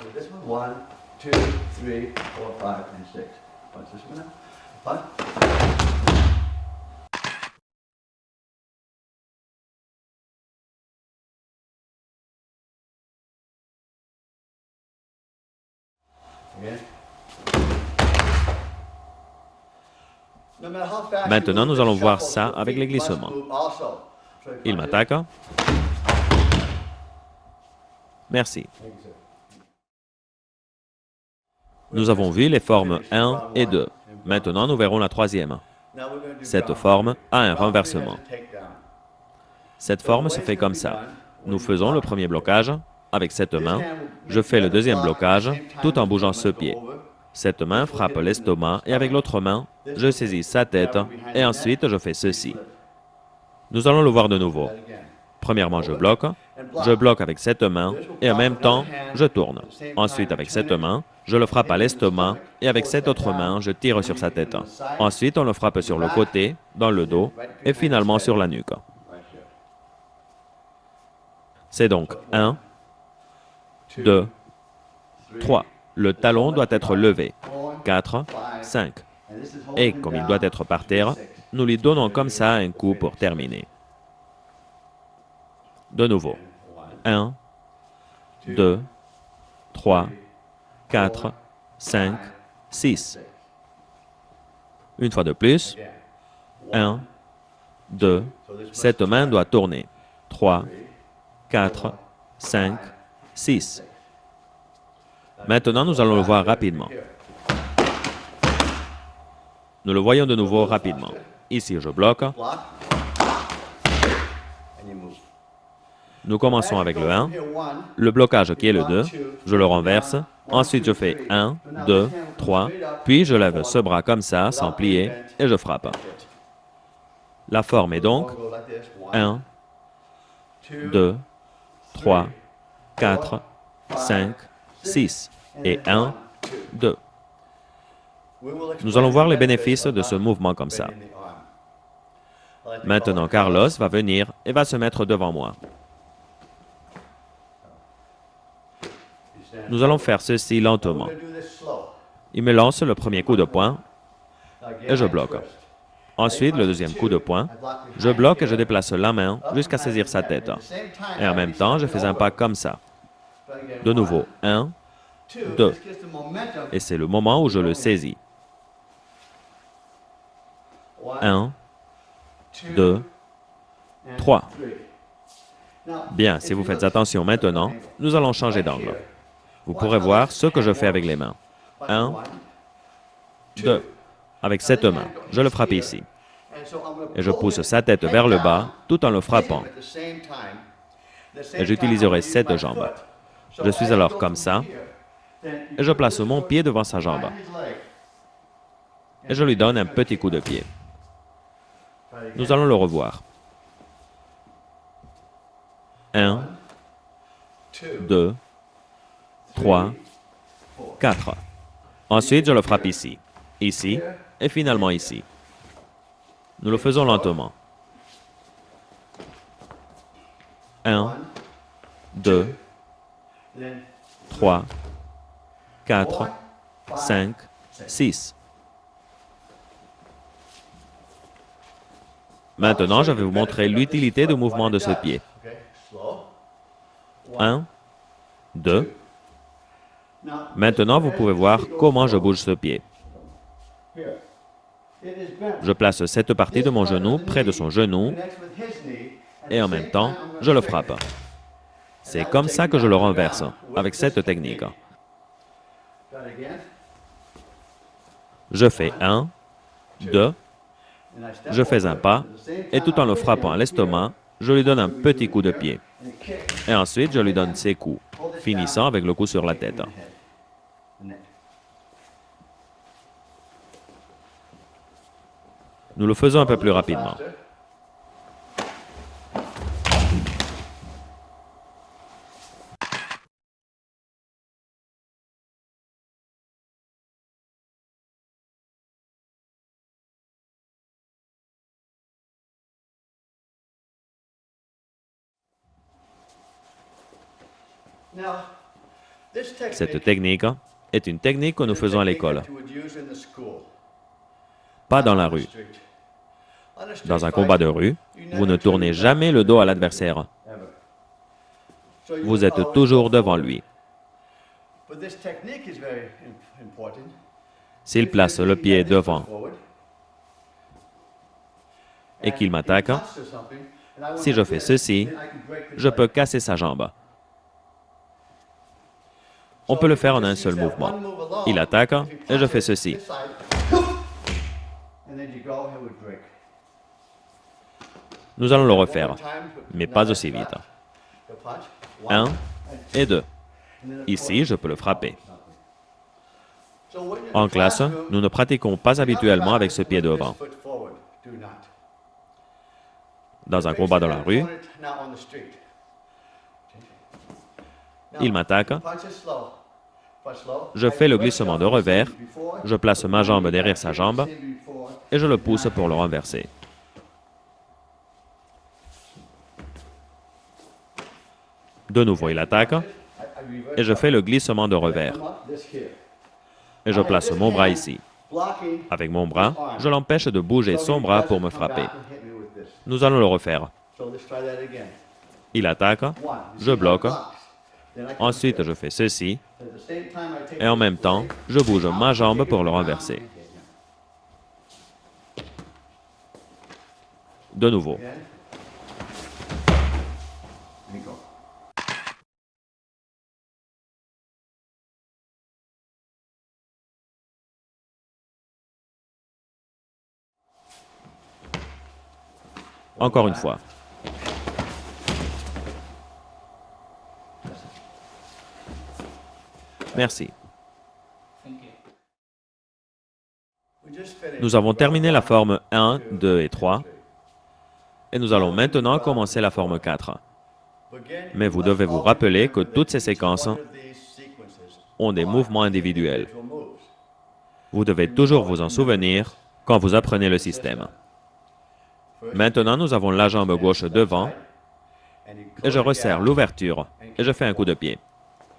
Maintenant, nous allons voir ça avec les glissements. Il m'attaque. Merci. Nous avons vu les formes 1 et 2. Maintenant, nous verrons la troisième. Cette forme a un renversement. Cette forme se fait comme ça. Nous faisons le premier blocage avec cette main. Je fais le deuxième blocage tout en bougeant ce pied. Cette main frappe l'estomac et avec l'autre main, je saisis sa tête et ensuite je fais ceci. Nous allons le voir de nouveau. Premièrement, je bloque avec cette main et en même temps, je tourne. Ensuite, avec cette main, je le frappe à l'estomac et avec cette autre main, je tire sur sa tête. Ensuite, on le frappe sur le côté, dans le dos et finalement sur la nuque. C'est donc 1, 2, 3. Le talon doit être levé. 4, 5. Et comme il doit être par terre, nous lui donnons comme ça un coup pour terminer. De nouveau. 1, 2, 3, 4, 5, 6. Une fois de plus. 1, 2. Cette main doit tourner. 3, 4, 5, 6. Maintenant, nous allons le voir rapidement. Nous le voyons de nouveau rapidement. Ici, je bloque. Nous commençons avec le 1, le blocage qui est le 2, je le renverse, ensuite je fais 1, 2, 3, puis je lève ce bras comme ça, sans plier, et je frappe. La forme est donc 1, 2, 3, 4, 5, 6, et 1, 2. Nous allons voir les bénéfices de ce mouvement comme ça. Maintenant, Carlos va venir et va se mettre devant moi. Nous allons faire ceci lentement. Il me lance le premier coup de poing et je bloque. Ensuite, le deuxième coup de poing, je bloque et je déplace la main jusqu'à saisir sa tête. Et en même temps, je fais un pas comme ça. De nouveau, 1, 2. Et c'est le moment où je le saisis. 1, 2, 3. Bien, si vous faites attention maintenant, nous allons changer d'angle. Vous pourrez voir ce que je fais avec les mains. 1, 2. Avec cette main, je le frappe ici. Et je pousse sa tête vers le bas tout en le frappant. Et j'utiliserai cette jambe. Je suis alors comme ça, et je place mon pied devant sa jambe. Et je lui donne un petit coup de pied. Nous allons le revoir. 1, 2, 3, 4. Ensuite, je le frappe ici, ici, et finalement ici. Nous le faisons lentement. 1, 2, 3, 4, 5, 6. Maintenant, je vais vous montrer l'utilité du mouvement de ce pied. 1, 2. Maintenant, vous pouvez voir comment je bouge ce pied. Je place cette partie de mon genou près de son genou et en même temps, je le frappe. C'est comme ça que je le renverse, avec cette technique. Je fais 1, 2, je fais un pas, et tout en le frappant à l'estomac, je lui donne un petit coup de pied. Et ensuite, je lui donne ses coups, finissant avec le coup sur la tête. Nous le faisons un peu plus rapidement. Cette technique est une technique que nous faisons à l'école, pas dans la rue. Dans un combat de rue, vous ne tournez jamais le dos à l'adversaire. Vous êtes toujours devant lui. But this technique is very important. S'il place le pied devant et qu'il m'attaque, si je fais ceci, je peux casser sa jambe. On peut le faire en un seul mouvement. Il attaque et je fais ceci. Nous allons le refaire, mais pas aussi vite. 1 et 2. Ici, je peux le frapper. En classe, nous ne pratiquons pas habituellement avec ce pied devant. Dans un combat dans la rue, il m'attaque. Je fais le glissement de revers, je place ma jambe derrière sa jambe et je le pousse pour le renverser. De nouveau, il attaque et je fais le glissement de revers. Et je place mon bras ici. Avec mon bras, je l'empêche de bouger son bras pour me frapper. Nous allons le refaire. Il attaque, je bloque. Ensuite, je fais ceci. Et en même temps, je bouge ma jambe pour le renverser. De nouveau. Encore une fois. Merci. Nous avons terminé la forme 1, 2 et 3, et nous allons maintenant commencer la forme 4. Mais vous devez vous rappeler que toutes ces séquences ont des mouvements individuels. Vous devez toujours vous en souvenir quand vous apprenez le système. Maintenant, nous avons la jambe gauche devant, et je resserre l'ouverture, et je fais un coup de pied.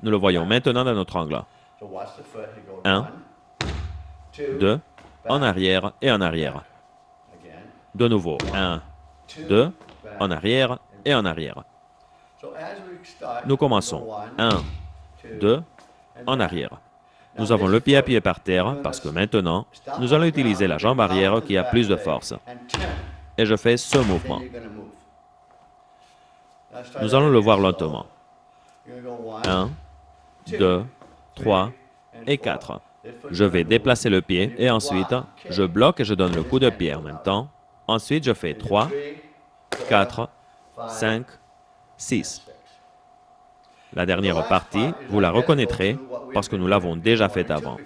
Nous le voyons maintenant dans notre angle. 1, 2, en arrière et en arrière. De nouveau, 1, 2, en arrière et en arrière. Nous commençons. 1, 2, en arrière. Nous avons le pied appuyé par terre parce que maintenant, nous allons utiliser la jambe arrière qui a plus de force. Et je fais ce mouvement. Nous allons le voir lentement. 1, 2, 3 et 4. Je vais déplacer le pied et ensuite, je bloque et je donne le coup de pied en même temps. Ensuite, je fais 3, 4, 5, 6. La dernière partie, vous la reconnaîtrez parce que nous l'avons déjà faite avant.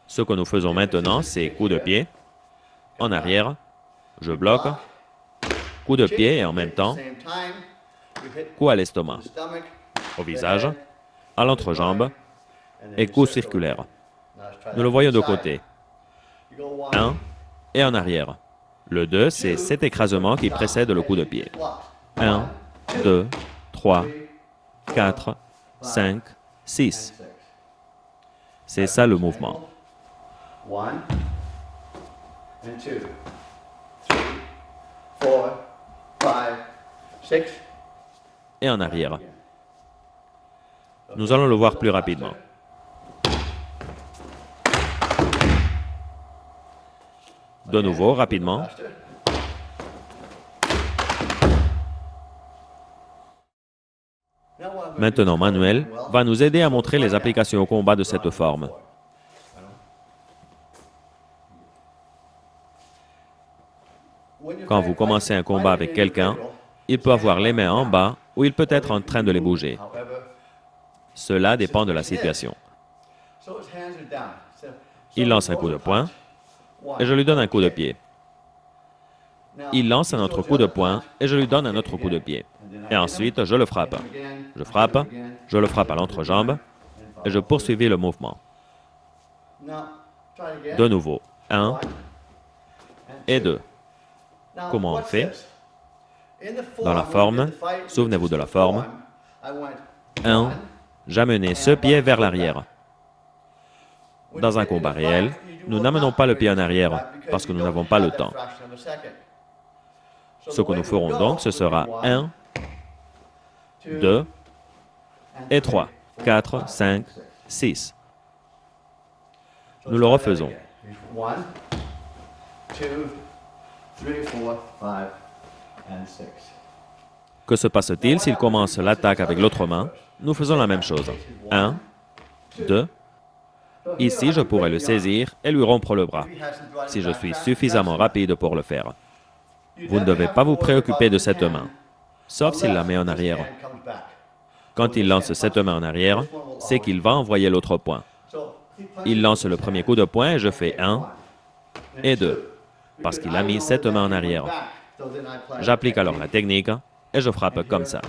Ce que nous faisons maintenant, c'est coup de pied, en arrière, je bloque, coup de pied et en même temps, coup à l'estomac, au visage, à l'entrejambe et coup circulaire. Nous le voyons de côté. 1 et en arrière. Le 2, c'est cet écrasement qui précède le coup de pied. 1, 2, 3, 4, 5, 6. C'est ça le mouvement. 1, 2, 3, 4, 5, 6. Et en arrière. Nous allons le voir plus rapidement. De nouveau, rapidement. Maintenant, Manuel va nous aider à montrer les applications au combat de cette forme. Quand vous commencez un combat avec quelqu'un, il peut avoir les mains en bas ou il peut être en train de les bouger. Cela dépend de la situation. Il lance un coup de poing et je lui donne un coup de pied. Il lance un autre coup de poing et je lui donne un autre coup de pied. Et ensuite, je le frappe. Je frappe, je le frappe à l'entrejambe et je poursuivis le mouvement. De nouveau, 1 et 2. Comment on fait? Dans la forme, souvenez-vous de la forme. 1, j'amenais ce pied vers l'arrière. Dans un combat réel, nous n'amenons pas le pied en arrière parce que nous n'avons pas le temps. Ce que nous ferons donc, ce sera 1, 2 et 3, 4, 5, 6. Nous le refaisons. 1, 2, 3, 4, 5, and 6. Que se passe-t-il s'il commence l'attaque avec l'autre main? Nous faisons la même chose. 1, 2. Ici, je pourrais le saisir et lui rompre le bras, si je suis suffisamment rapide pour le faire. Vous ne devez pas vous préoccuper de cette main, sauf s'il la met en arrière. Quand il lance cette main en arrière, c'est qu'il va envoyer l'autre point. Il lance le premier coup de poing et je fais 1 et 2, parce qu'il a mis cette main en arrière. J'applique alors la technique et je frappe comme ça.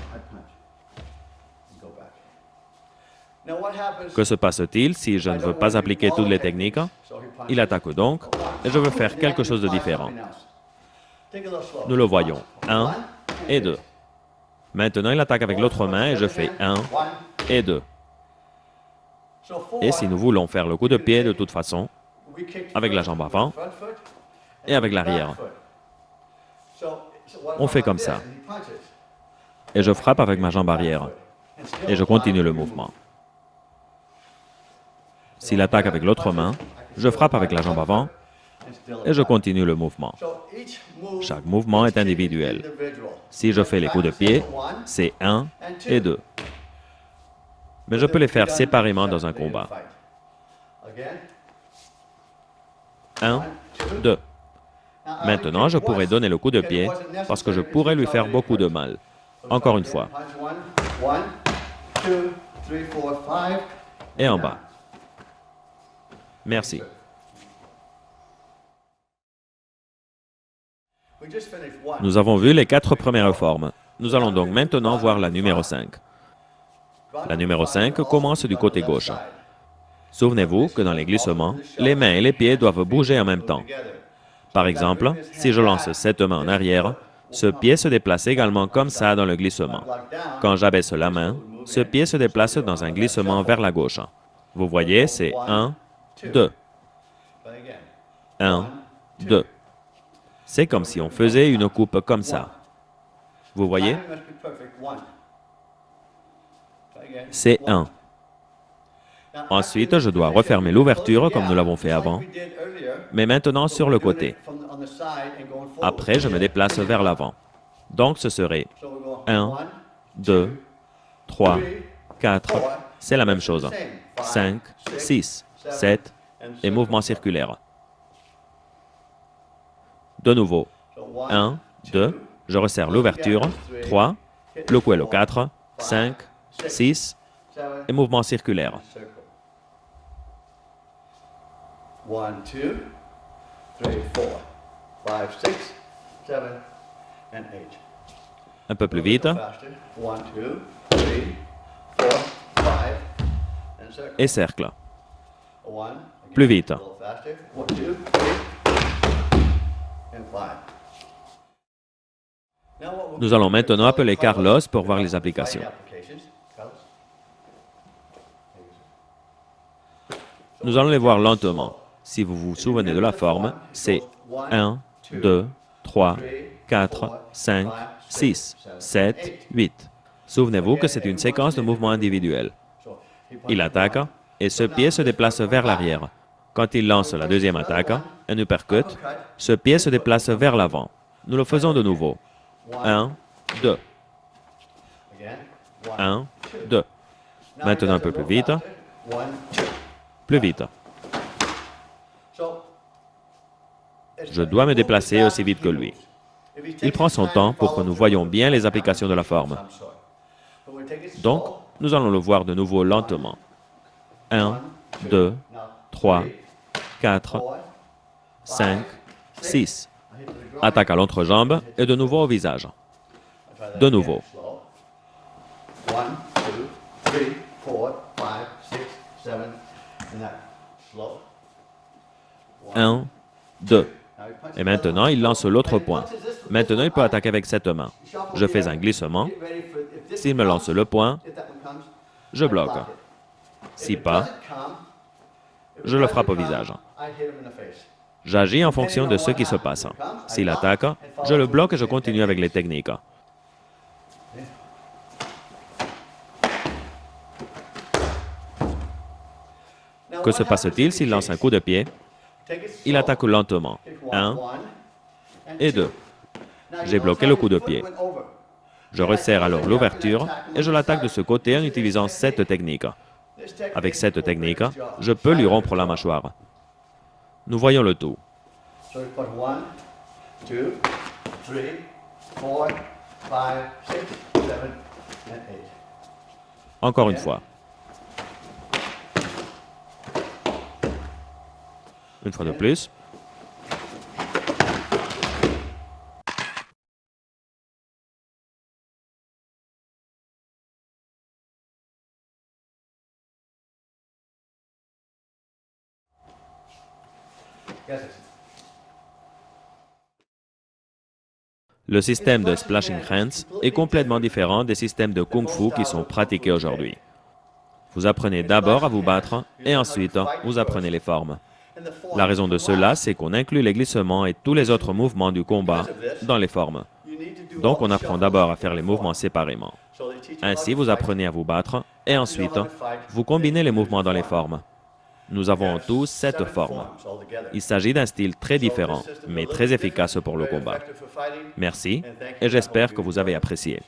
Que se passe-t-il si je ne veux pas appliquer toutes les techniques? Il attaque donc et je veux faire quelque chose de différent. Nous le voyons. 1 et 2. Maintenant, il attaque avec l'autre main et je fais 1 et 2. Et si nous voulons faire le coup de pied de toute façon, avec la jambe avant et avec l'arrière, on fait comme ça. Et je frappe avec ma jambe arrière. Et je continue le mouvement. S'il attaque avec l'autre main, je frappe avec la jambe avant et je continue le mouvement. Chaque mouvement est individuel. Si je fais les coups de pied, c'est 1 et 2. Mais je peux les faire séparément dans un combat. 1, 2. Maintenant, je pourrais donner le coup de pied parce que je pourrais lui faire beaucoup de mal. Encore une fois. Et en bas. Merci. Nous avons vu les 4 premières formes. Nous allons donc maintenant voir la numéro 5. La numéro 5 commence du côté gauche. Souvenez-vous que dans les glissements, les mains et les pieds doivent bouger en même temps. Par exemple, si je lance cette main en arrière, ce pied se déplace également comme ça dans le glissement. Quand j'abaisse la main, ce pied se déplace dans un glissement vers la gauche. Vous voyez, c'est 1, 2. 1, 2. C'est comme si on faisait une coupe comme ça. Vous voyez? C'est 1. Ensuite, je dois refermer l'ouverture comme nous l'avons fait avant, mais maintenant sur le côté. Après, je me déplace vers l'avant. Donc, ce serait 1, 2, 3, 4, c'est la même chose. 5, 6, 7, et mouvement circulaire. De nouveau, 1, 2, je resserre l'ouverture, 3, le coup est le 4, 5, 6, et mouvement circulaire. 1, 2, 3, 4, 5, 6, 7, et 8. Un peu plus vite. 1, 2, 3, 4, 5, Et cercle. Plus vite. Nous allons maintenant appeler Carlos pour voir les applications. Nous allons les voir lentement. Si vous vous souvenez de la forme, c'est 1, 2, 3, 4, 5, 6, 7, 8. Souvenez-vous que c'est une séquence de mouvements individuels. Il attaque et ce pied se déplace vers l'arrière. Quand il lance la deuxième attaque, un uppercut, ce pied se déplace vers l'avant. Nous le faisons de nouveau. 1, 2. 1, 2. Maintenant un peu plus vite. Plus vite. Je dois me déplacer aussi vite que lui. Il prend son temps pour que nous voyions bien les applications de la forme. Donc, nous allons le voir de nouveau lentement. 1, 2, 3, 4, 5, 6. Attaque à l'entrejambe et de nouveau au visage. De nouveau. 1, 2, 3, 4, 5, 6, 7, 1, 2. Et maintenant, il lance l'autre point. Maintenant, il peut attaquer avec cette main. Je fais un glissement. S'il me lance le point, je bloque. Si pas, je le frappe au visage. J'agis en fonction de ce qui se passe. S'il attaque, je le bloque et je continue avec les techniques. Que se passe-t-il s'il lance un coup de pied? Il attaque lentement. 1 et 2. J'ai bloqué le coup de pied. Je resserre alors l'ouverture et je l'attaque de ce côté en utilisant cette technique. Avec cette technique, je peux lui rompre la mâchoire. Nous voyons le tout. So we put 1, 2, 3, 4, 5, 6, 7, and 8. Encore une fois. Une fois de plus. Yes. Le système de Splashing Hands est complètement différent des systèmes de Kung Fu qui sont pratiqués aujourd'hui. Vous apprenez d'abord à vous battre et ensuite vous apprenez les formes. La raison de cela, c'est qu'on inclut les glissements et tous les autres mouvements du combat dans les formes. Donc on apprend d'abord à faire les mouvements séparément. Ainsi, vous apprenez à vous battre et ensuite, vous combinez les mouvements dans les formes. Nous avons en tout 7 formes. Il s'agit d'un style très différent, mais très efficace pour le combat. Merci et j'espère que vous avez apprécié.